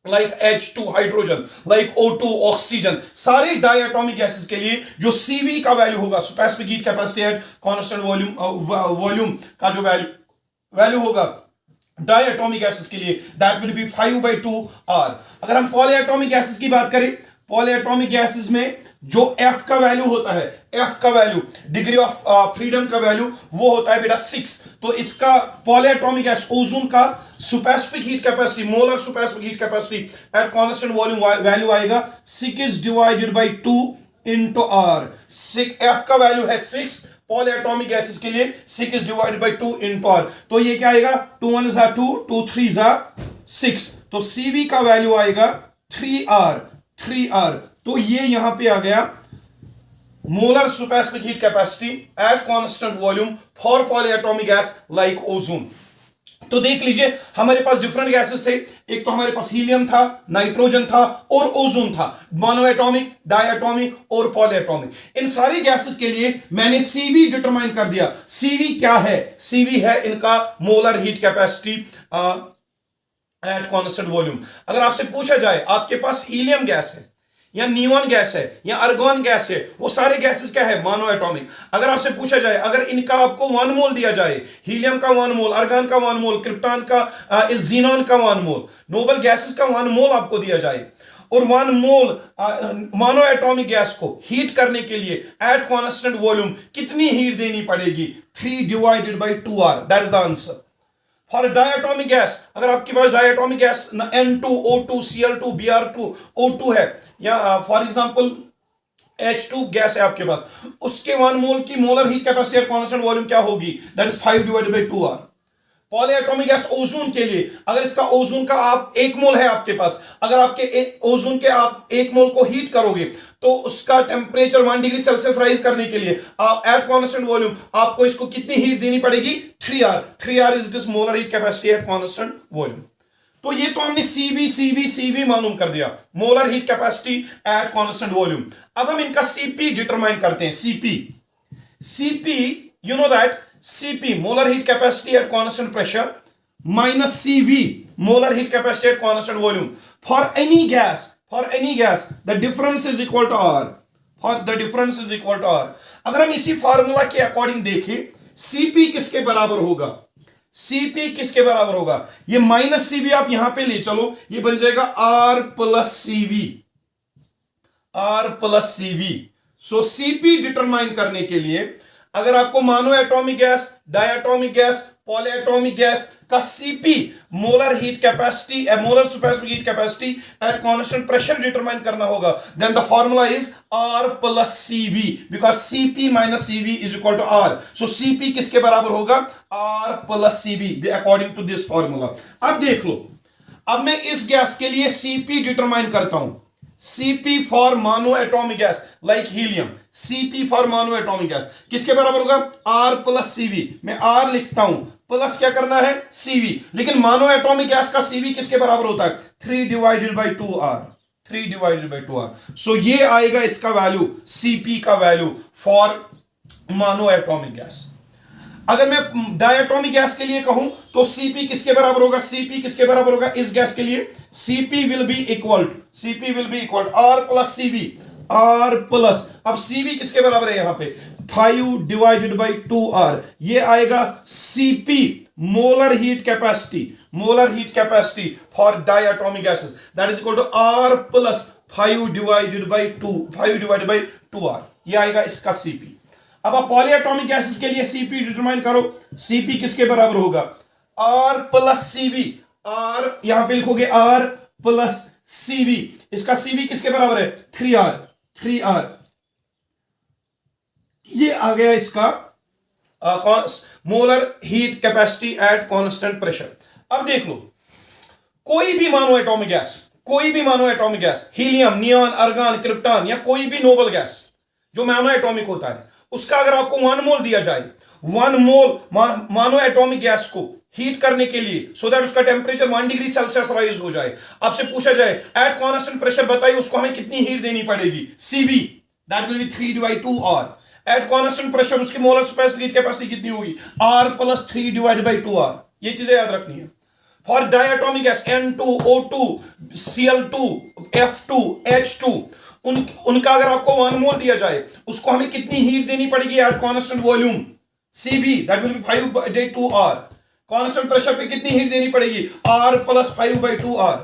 Like H2 hydrogen, like O2 oxygen, सारे डायटोमिक गैसेस के लिए जो Cv का वैल्यू होगा, specific heat capacity at constant volume का जो वैल्यू होगा डायटोमिक गैसेस के लिए, दैट विल बी 5/2R। अगर हम पॉलीएटॉमिक गैसेस की बात करें, पॉलीएटॉमिक गैसेस में जो F का वैल्यू होता है, F का वैल्यू, डिग्री ऑफ फ्रीडम का वैल्यू, वो होता है बेटा 6। तो इसका पॉलीएटॉमिक गैस ओजोन का specific heat capacity, molar specific heat capacity at constant volume value आएगा 6 divided by 2 into R। F का वैल्यू है 6, पॉलीएटॉमिक गैसेस के लिए 6 डिवाइडेड बाय 2 इंटू R। तो ये क्या आएगा, 2 1 जा 2, 2 3 जा 6। तो Cv का वैल्यू आएगा 3R। तो ये यहां पे आ गया molar specific heat capacity at constant volume for polyatomic gas like ozone. तो देख लीजिए हमारे पास डिफरेंट गैसेस थे, एक तो हमारे पास हीलियम था, नाइट्रोजन था और ओजोन था, मोनोएटॉमिक, डायटोमिक और पॉलीएटॉमिक। इन सारी गैसेस के लिए मैंने Cv डिटरमाइन कर दिया। Cv क्या है? Cv है इनका molar heat capacity at constant volume. अगर आपसे पूछा जाए आपके पास हीलियम गैस है या नियॉन गैस है या अर्गोन गैस है, वो सारे गैसेस क्या है, मोनोएटॉमिक। अगर आपसे पूछा जाए, अगर इनका आपको 1 मोल दिया जाए, हीलियम का 1 मोल, अर्गन का 1 मोल, क्रिप्टॉन का, जीनॉन का 1 मोल, नोबल गैसेस का 1 मोल आपको दिया जाए, और 1 मोल मोनोएटॉमिक गैस को हीट करने के लिए एट कांस्टेंट वॉल्यूम कितनी हीट देनी पड़ेगी, 3 divided by 2R, that is the answer. For diatomic gas, अगर आपके पास diatomic gas N2O2 Cl2 Br2 O2 है, या फॉर एग्जांपल H2 गैस है आपके पास, उसके 1 मोल की molar heat capacity at constant volume क्या होगी, that is 5 divided by 2R। Polyatomic gas ozone के लिए, अगर इसका ओजोन का आप 1 मोल है आपके पास, अगर आपके ओजोन के आप 1 मोल को हीट करोगे तो उसका टेम्परेचर 1 डिग्री सेल्सियस राइज करने के लिए एट कांस्टेंट वॉल्यूम आपको इसको कितनी हीट देनी पड़ेगी, 3R is this molar heat capacity at constant volume. तो ये तो हमने Cv मालूम कर दिया, molar heat capacity at constant volume. अब हम इनका Cp डिटरमाइन करते हैं। Cp you know that Cp molar heat capacity at constant pressure minus Cv molar heat capacity at constant volume for any gas the difference is equal to R, अगर हम इसी फार्मूला के अकॉर्डिंग देखें, Cp किसके बराबर होगा, ये माइनस Cv आप यहां पे ले चलो, ये बन जाएगा R plus Cv। So Cp determine करने के लिए अगर आपको मानो atomic gas, diatomic gas, polyatomic gas का Cp molar heat capacity, molar specific heat capacity at constant pressure determine करना होगा, then the formula is R plus Cv, because Cp minus Cv is equal to R। So Cp किसके बराबर होगा, R plus Cv according to this formula. अब देख लो, अब मैं इस गैस के लिए Cp डिटरमाइन करता हूं, Cp for monoatomic gas like helium, Cp for monoatomic gas किसके बराबर होगा, R प्लस Cv। मैं R लिखता हूं, प्लस क्या करना है Cv, लेकिन मोनोएटॉमिक गैस का Cv किसके बराबर होता है, 3 डिवाइडेड बाय 2R। सो ये आएगा इसका वैल्यू, Cp का वैल्यू फॉर मोनोएटॉमिक गैस। अगर मैं डायटोमिक गैस के लिए कहूं तो Cp किसके बराबर होगा, इस गैस के लिए Cp will be equal R plus Cv, R plus, अब Cv किसके बराबर है यहां पे, 5 डिवाइडेड बाय 2R। ये आएगा Cp molar heat capacity for diatomic gases, that is equal to R plus 5 divided by 2R। ये आएगा इसका Cp। अब आप पॉलीएटॉमिक गैसेस के लिए Cp डिटरमाइन करो, Cp किसके बराबर होगा, R प्लस Cv, R यहां पे लिखोगे R प्लस Cv, इसका Cv किसके बराबर है, 3R। ये आ गया इसका molar heat capacity at constant pressure. अब देख लो, कोई भी मानो atomic gas, helium, neon, organ, krypton या कोई भी नोबल गैस जो मानो एटॉमिक होता है, उसका अगर आपको 1 मोल दिया जाए, 1 मोल मानो एटॉमिक गैस को हीट करने के लिए, सो दैट उसका टेम्परेचर 1 डिग्री सेल्सियस राइज हो जाए, आपसे पूछा जाए एट कांस्टेंट प्रेशर बताइए उसको हमें कितनी हीट देनी पड़ेगी, Cv that will be 3 by 2R। At constant pressure उसकी मोलर स्पेसिफिक हीट कैपेसिटी कितनी होगी, R plus 3 divided by 2R। ये चीजें याद रखनी है। For diatomic gas N2O2 Cl2 F2 H2 उनका अगर आपको 1 मोल दिया जाए, उसको हमें कितनी हीट देनी पड़ेगी at constant volume Cv, that will B 5/2R। Constant pressure पे कितनी हीट देनी पड़ेगी R + 5/2R।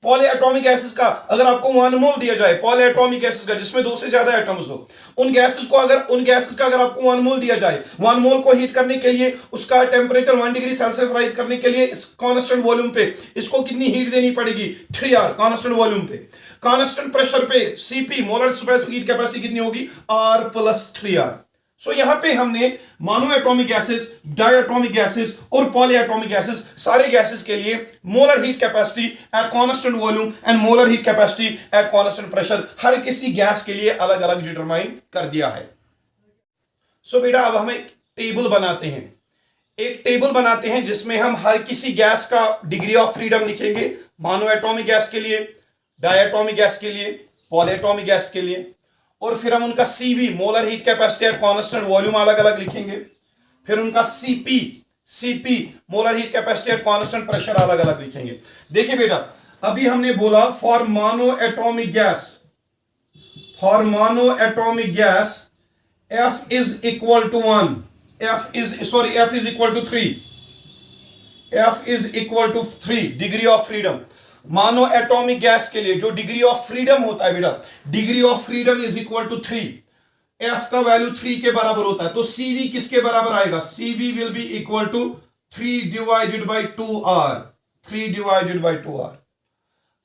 पॉलीएटॉमिक गैसेस का अगर आपको 1 मोल दिया जाए, पॉलीएटॉमिक गैसेस का जिसमें 2 से ज्यादा एटम्स हो, उन गैसेस का अगर आपको 1 मोल दिया जाए, 1 मोल को हीट करने के लिए उसका टेंपरेचर 1 डिग्री सेल्सियस राइज करने के लिए इस कांस्टेंट वॉल्यूम पे इसको कितनी हीट देनी पड़ेगी 3R कांस्टेंट वॉल्यूम पे। कांस्टेंट प्रेशर पे Cp molar specific heat capacity कितनी होगी R + 3R। सो यहां पे हमने मोनोएटॉमिक गैसेस, डायटोमिक गैसेस और पॉलीएटॉमिक गैसेस, सारे गैसेस के लिए molar heat capacity at constant volume and molar heat capacity at constant pressure हर किसी गैस के लिए अलग अलग डिटरमाइन कर दिया है। सो बेटा अब हम एक टेबल बनाते हैं जिसमें हम हर किसी गैस का डिग्री ऑफ फ्रीडम लिखेंगे, मोनोएटॉमिक गैस के लिए, डायटोमिक गैस के लिए, पॉलीएटॉमिक गैस के लिए, और फिर हम उनका Cv molar heat capacity at constant volume अलग अलग लिखेंगे, फिर उनका Cp molar heat capacity at constant pressure अलग अलग लिखेंगे। देखिए बेटा, अभी हमने बोला for monoatomic gas F is equal to 1, F is equal to 3 degree of freedom. मानो एटॉमिक गैस के लिए जो डिग्री ऑफ फ्रीडम होता है बेटा, degree of freedom is equal to 3, F का वैल्यू 3 के बराबर होता है, तो Cv किसके बराबर आएगा? Cv will be equal to 3/2R।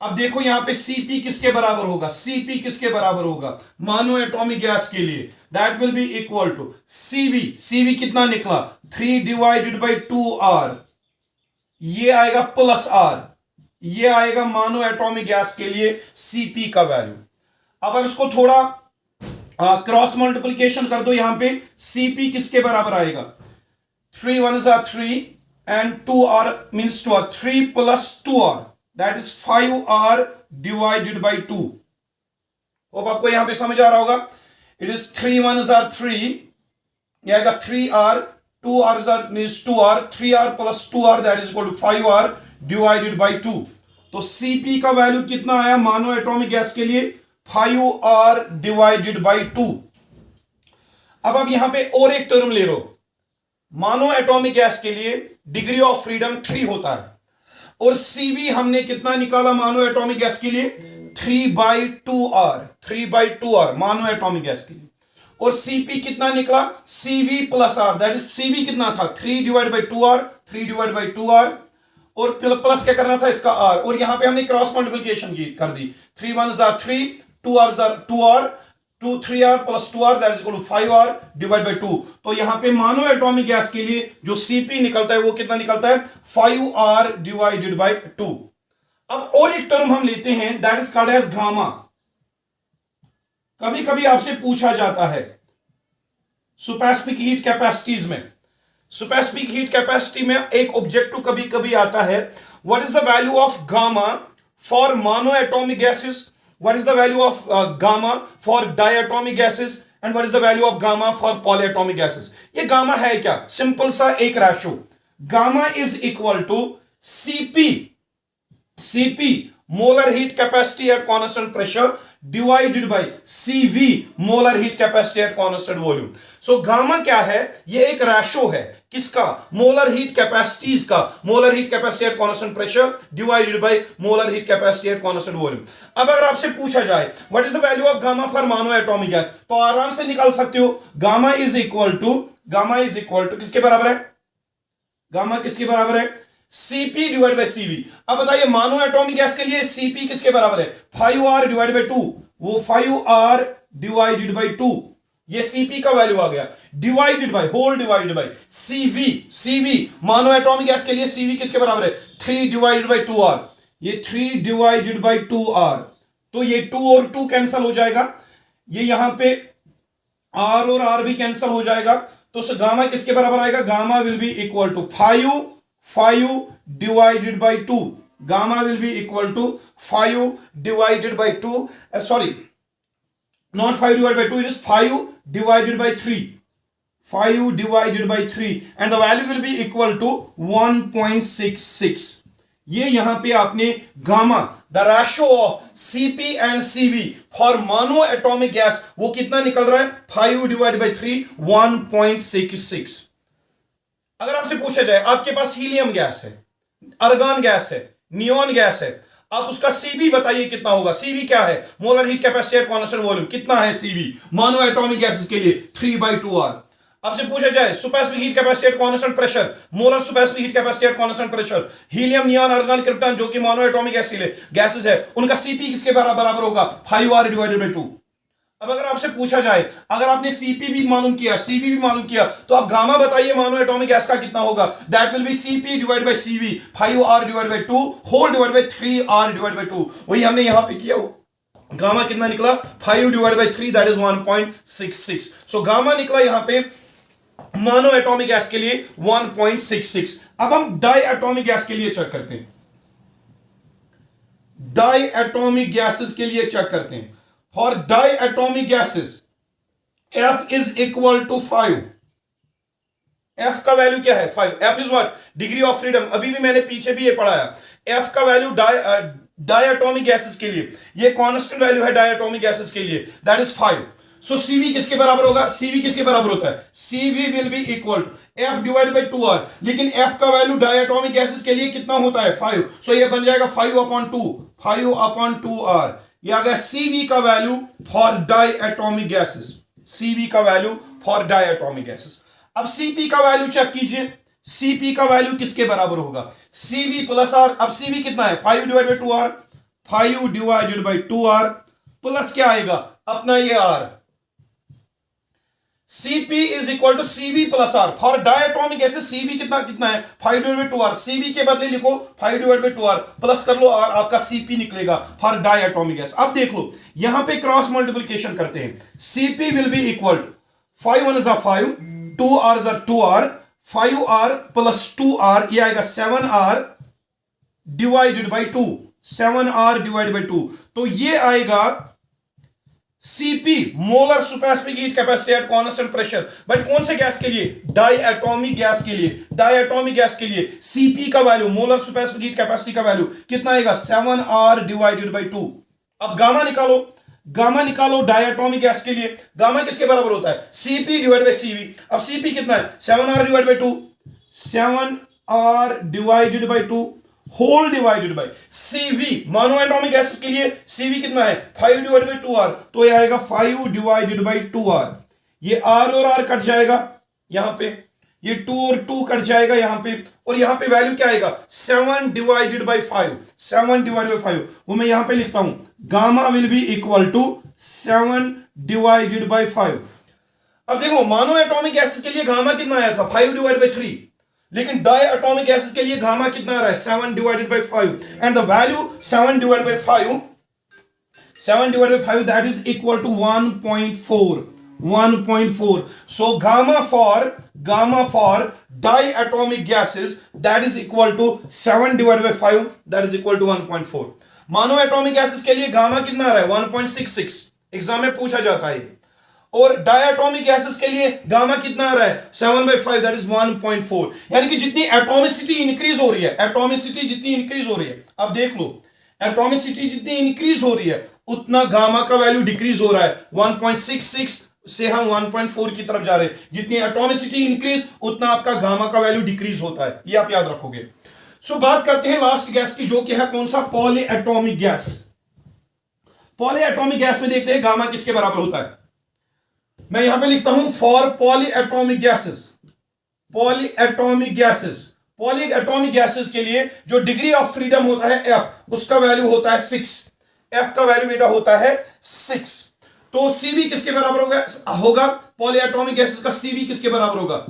अब देखो यहां पे Cp किसके बराबर होगा? Cp किसके बराबर होगा मानो एटॉमिक गैस के लिए? That will be equal to Cv कितना निकला? 3/2R। ये आएगा प्लस R, ये आएगा मानो एटॉमिक गैस के लिए Cp का वैल्यू। अब हम इसको थोड़ा क्रॉस मल्टीप्लिकेशन कर दो, यहां पे Cp किसके बराबर आएगा? 3 1s are 3 and 2R means 2R, 3 plus 2R that is 5R divided by 2। Hope आपको यहां पे समझ आ रहा होगा। इट इज 3 1s are 3, ये आएगा 3R, 2R means 2R, 3R plus 2R that is equal to 5R divided by 2। तो Cp का वैल्यू कितना आया मानो एटॉमिक गैस के लिए? 5R divided by 2। अब आप यहां पे और एक टर्म ले लो, मानो एटॉमिक गैस के लिए डिग्री ऑफ फ्रीडम 3 होता है, और Cv हमने कितना निकाला मानो एटॉमिक गैस के लिए? 3/2R मानो एटॉमिक गैस के लिए। और Cp कितना निकला? Cv plus R, that is Cv कितना था? 3/2R, और प्लस क्या करना था इसका R, और यहां पे हमने क्रॉस मल्टीप्लिकेशन कर दी। 3 1s are 3, 2R's are 2R, 3R plus 2R that is equal to 5R divided by 2। तो यहां पे मानो एटॉमिक गैस के लिए जो Cp निकलता है वो कितना निकलता है? 5R divided by 2। अब और एक टर्म हम लेते हैं, that is called as gamma. कभी कभी आपसे पूछा जाता है सुपेसिफिक हीट कैपेसिटीज में, सुपेसिफिक हीट कैपेसिटी में एक ऑब्जेक्टिव कभी कभी आता है, what is the value of gamma for mono atomic gases, what is the value of gamma for diatomic gases, and what is the value of gamma for polyatomic gases. ये गामा है क्या? सिंपल सा एक ratio, gamma is equal to Cp molar heat capacity at constant pressure divided by Cv molar heat capacity at constant volume. So gamma क्या है? ये एक रेशो है, किसका? मोलर हीट कैपेसिटीज का, molar heat capacity at constant pressure divided by molar heat capacity at constant volume. अब अगर आपसे पूछा जाए what is the value of gamma for mono atomic gas, तो आराम से निकाल सकते हो, गामा इज इक्वल टू किसके बराबर है? गामा किसके बराबर है? Cp divide by Cv। अब बताइए मानो एटॉमिक गैस के लिए Cp किसके बराबर है? 5R डिवाइड बाई 2, वो 5R डिवाइडेड बाई 2, ये Cp का वैल्यू आ गया, डिवाइडेड बाई Cv मानो एटॉमिक गैस के लिए Cv किसके बराबर है? 3 डिवाइडेड बाई 2R, ये 3 डिवाइडेड बाई 2R, तो ये 2 और 2 कैंसल हो जाएगा, ये यहां पे R और R भी कैंसल हो जाएगा, तो गामा किसके बराबर आएगा? Gamma will be equal to 5 divided by 2, gamma will be equal to 5 divided by 2, sorry, not 5 divided by 2, it is 5 divided by 3, 5 divided by 3 and the value will be equal to 1.66. ये यहां पे आपने gamma the ratio of Cp and Cv for mono atomic gas वो कितना निकल रहा है 5 डिवाइड बाई 3 1.66. अगर आपसे पूछा जाए आपके पास हीलियम गैस है, अर्गन गैस है, नियॉन गैस है, आप उसका Cv बताइए कितना होगा. Cv क्या है? Molar heat capacity at constant volume. कितना है Cv मोनो एटॉमिक गैसेस के लिए 3/2R. आपसे पूछा जाए superspecific heat capacity at constant pressure, molar superspecific heat capacity at constant pressure, helium, neon, argon, krypton जो कि मोनो एटॉमिक गैसेस है, उनका Cp किसके बराबर होगा 5R डिवाइडेड बाय 2. अब अगर आपसे पूछा जाए अगर आपने Cp भी मालूम किया, Cv भी मालूम किया, तो आप गामा बताइए मोनो एटॉमिक गैस का कितना होगा. That will be Cp divide by Cv 5R divide by 2 whole divide by 3R divide by 2. वही हमने यहां पे किया. गामा कितना निकला 5 divide by 3 that is 1.66. So gamma निकला यहां पे मोनो एटॉमिक गैस के लिए 1.66. अब हम डाई एटॉमिक गैस के लिए चेक करते हैं. डाई एटॉमिक गैसेस के लिए चेक करते हैं. For diatomic gases F is equal to 5. F का वैल्यू क्या है 5. F is what degree of freedom. अभी भी मैंने पीछे भी ये पढ़ाया. F का वैल्यू डाई एटॉमिक गैसेस के लिए ये कांस्टेंट वैल्यू है डाई एटॉमिक गैसेस के लिए दैट इज 5. सो Cv किसके बराबर होगा? Cv किसके बराबर होता है? Cv will be equal to F divide by 2R. लेकिन F का वैल्यू डायटोमिक गैसेस के लिए कितना होता है 5. सो ये बन जाएगा 5/2R. ये आ गया Cv का value for diatomic gases. Cv का वैल्यू फॉर डायटोमिक गैसेस. अब Cp का वैल्यू चेक कीजिए. Cp का वैल्यू किसके बराबर होगा? Cv plus R. अब Cv कितना है 5 divide by 2R. 5 divided by 2R plus क्या आएगा अपना ये R. Cp is equal to Cv plus R. For diatomic gases Cv कितना है 5 डिवाइड बाई 2R. Cv के बदले लिखो 5 डिवाइड बाई 2R प्लस कर लो R. आपका Cp निकलेगा फॉर डायटोमिक गैस. अब देख लो यहां पे क्रॉस मल्टीप्लिकेशन करते हैं. Cp will be equal to 5 1 is 5 2R is 2R 5R plus 2R ये आएगा 7R divided by 2. 7R divided by 2. तो ये आएगा Cp molar superspecific heat capacity at constant pressure. But कौन से गैस के लिए? डाई एटॉमिक गैस के लिए. डाई एटॉमिक गैस के लिए Cp का value molar superspecific heat capacity का वैल्यू कितना आएगा 7R डिवाइडेड बाई 2. अब गामा निकालो. गामा निकालो डाई एटॉमिक गैस के लिए. गामा किसके बराबर होता है? Cp divide by Cv. अब Cp कितना है 7R divide by 2. 7R divided by 2 whole divided by Cv. Mono atomic gases के लिए Cv कितना है 5 डिवाइडेड बाई 2R. तो ये आएगा 5 डिवाइडेड बाई 2R. ये R और R कट जाएगा यहां पे. ये 2 और 2 कट जाएगा यहां पे. और यहां पे वैल्यू क्या आएगा 7 डिवाइडेड बाई 5. 7 डिवाइडेड बाई 5 वो मैं यहां पे लिखता हूं. Gamma will be equal to 7 divided by 5. अब देखो मोनो एटॉमिक गैसेस के लिए गामा कितना आया था 5 डिवाइडेड बाई 3. लेकिन डाई एटॉमिक गैसेस के लिए गामा कितना आ रहा है 7 divided by 5. And the value 7 divided by 5 that is equal to 1.4. 1.4. So gamma for diatomic gases that is equal to 7 divided by 5 that is equal to 1.4. Mono atomic gases के लिए गामा कितना आ रहा है 1.66. एग्जाम में पूछा जाता है. और डायटोमिक गैसेस के लिए गामा कितना आ रहा है 7/5 दैट इज 1.4. यानी कि जितनी एटॉमिसिटी इंक्रीज हो रही है, एटॉमिसिटी जितनी इंक्रीज हो रही है, अब देख लो एटॉमिसिटी जितनी इंक्रीज हो रही है उतना गामा का वैल्यू डिक्रीज हो रहा है. 1.66 से हम 1.4 की तरफ जा रहे हैं. जितनी एटॉमिसिटी इंक्रीज उतना आपका गामा का वैल्यू डिक्रीज होता है. ये आप याद रखोगे. सो बात करते हैं लास्ट गैस की जो कि है कौन सा poly atomic gas. Poly atomic gas में देखते हैं गामा किसके बराबर होता है. मैं यहां पे लिखता हूं for poly atomic gases. Poly atomic gases के लिए जो डिग्री ऑफ फ्रीडम होता है F उसका वैल्यू होता है 6. F का वैल्यू बेटा होता है 6. तो Cv किसके बराबर होगा पॉली एटॉमिक गैसेस का Cv किसके बराबर होगा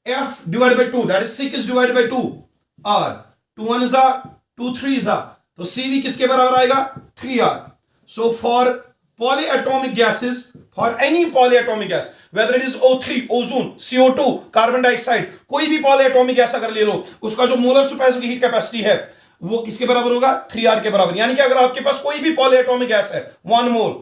F divide by 2 that is 6 divide by 2 R. 2 1 is 2 3 is. तो Cv किसके बराबर आएगा 3R. So for polyatomic gases, for any polyatomic gas, whether it is O3, ozone, CO2, carbon dioxide, कोई भी polyatomic gas अगर ले लो उसका जो मोलर सुपरस्पेसिफिक हीट कैपेसिटी है वो किसके बराबर होगा 3R के बराबर. यानी कि अगर आपके पास कोई भी polyatomic gas है 1 मोल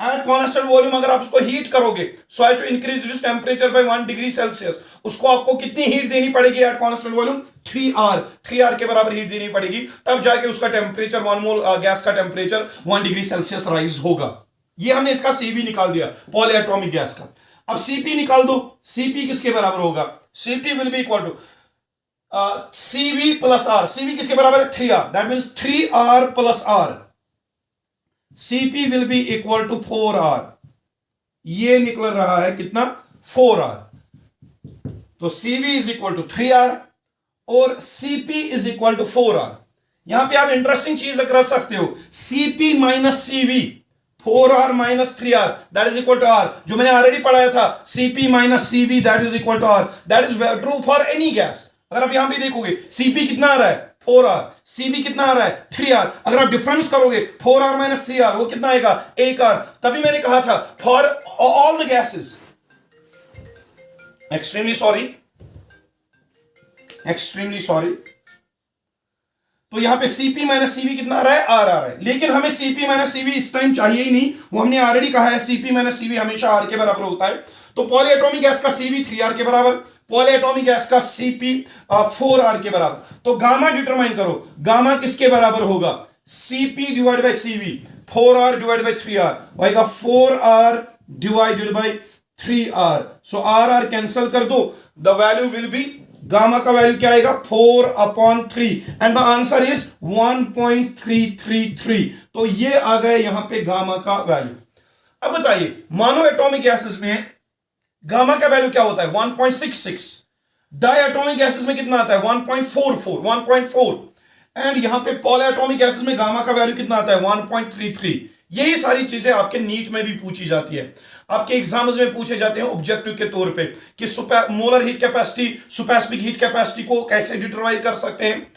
एट कॉन्स्टेंट वॉल्यूम अगर आप उसको हीट करोगे, so as to increase this temperature by 1 degree Celsius, उसको आपको कितनी हीट देनी पड़ेगी एट कॉन्स्टेंट वॉल्यूम? 3R के बराबर हीट देनी पड़ेगी, तब जाके उसका टेम्परेचर 1 मोल गैस का टेम्परेचर 1 डिग्री सेल्सियस राइज होगा। ये हमने इसका सीबी निकाल दिया पॉली एटॉमिक गैस का। अब सीपी निकाल दो, सीपी किसके बराबर होगा? CP will be equal to CV plus R. CV किसके बराबर है? 3R, that means 3R plus R. Cp will be equal to 4R। ये निकल रहा है कितना? 4R। तो Cv is equal to 3R और Cp is equal to 4R। यहां पे आप इंटरेस्टिंग चीज कर सकते हो, Cp minus Cv, 4R minus 3R that is equal to R, जो मैंने ऑलरेडी पढ़ाया था, Cp minus Cv that is equal to R। That is true for any gas. अगर आप यहां पे देखोगे Cp कितना आ रहा है? 4R, Cv कितना आ रहा है? 3R। अगर आप डिफरेंस करोगे 4R माइनस 3R, वो कितना आएगा? 1R। तभी मैंने कहा था for all the gases, extremely sorry, तो यहां पे Cp माइनस Cv कितना आ रहा है? R आ रहा है। लेकिन हमें Cp माइनस Cv इस टाइम चाहिए ही नहीं, वो हमने ऑलरेडी कहा है Cp माइनस Cv हमेशा R के बराबर होता है। तो पॉली एटॉमिक गैस का Cv 3R के बराबर, पॉली एटॉमिक गैस का Cp 4R के बराबर। तो गामा डिटरमाइन करो, गामा किसके बराबर होगा? Cp divide by Cv, 4R divide by 3R होगा 4R divided by 3R। So R cancel कर दो, the value will be, gamma का वैल्यू क्या आएगा? 4/3 एंड द आंसर इज 1.333। तो ये आ गए यहां पे गामा का वैल्यू। अब बताइए, मोनो एटॉमिक गैसेस में गामा का वैल्यू क्या होता है? 1.66। डाई एटॉमिक गैसेस में कितना आता है? 1.4 एंड यहां पे पॉली एटॉमिक गैसेस में गामा का वैल्यू कितना आता है? 1.33। यही सारी चीजें आपके नीट में भी पूछी जाती है, आपके एग्जाम्स में पूछे जाते हैं ऑब्जेक्टिव के तौर पे कि molar heat capacity, superspecific heat capacity को कैसे डिटरमाइन कर सकते हैं,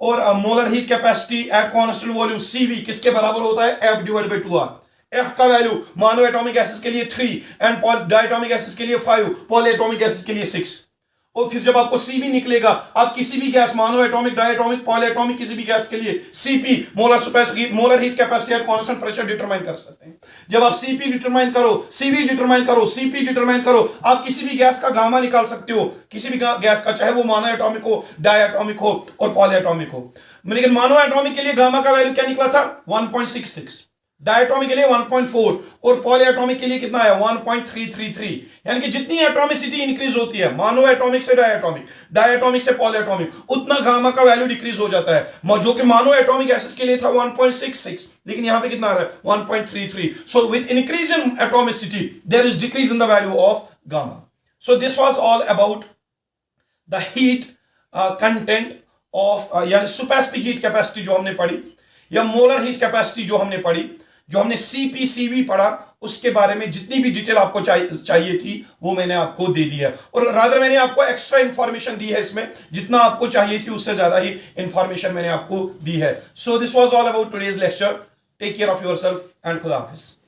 और molar heat capacity at constant volume Cv किसके बराबर होता है? F divide by 2R। F का वैल्यू मोनो एटॉमिक गैसेस के लिए 3 एंड डायटोमिक गैसेस के लिए 5, पॉली एटॉमिक गैसेस के लिए 6। और फिर जब आपको Cv निकलेगा, आप किसी भी gas, mono atomic, diatomic, poly atomic, किसी भी गैस के लिए Cp molar superspecific, molar heat capacity at constant pressure determine कर सकते हैं। जब आप Cp डिटरमाइन करो, Cv डिटरमाइन करो, Cp डिटरमाइन करो, आप किसी भी गैस का गामा निकाल सकते हो, किसी भी गैस का, चाहे वो मोनो एटॉमिक हो, डायटोमिक हो और पॉली एटॉमिक हो। लेकिन मोनो एटॉमिक के लिए गामा का वैल्यू क्या निकला था? 1.66, डायटोमिक के लिए 1.4 और पॉली एटॉमिक के लिए कितना है? 1.333। यानी कि जितनी एटॉमिसिटी इंक्रीज होती है, मोनो एटॉमिक से डायटोमिक, डायटोमिक से पॉली एटॉमिक, उतना गामा का वैल्यू डिक्रीज हो जाता है, जो कि मोनो एटॉमिक गैसेस के लिए था 1.66, लेकिन यहां पे कितना आ रहा है? 1.33। So with increase in atomicity there is decrease in the value of gamma. So this was all about the heat content of, यानी सुपरस्पिक हीट कैपेसिटी जो हमने पढ़ी, या मोलर हीट कैपेसिटी जो हमने पढ़ी, जो हमने Cp Cv पढ़ा, उसके बारे में जितनी भी डिटेल आपको चाहिए थी वो मैंने आपको दे दी है, और रादर मैंने आपको एक्स्ट्रा इंफॉर्मेशन दी है इसमें, जितना आपको चाहिए थी उससे ज्यादा ही इंफॉर्मेशन मैंने आपको दी है। So this was all about today's lecture. Take care of yourself and खुदा हाफिज।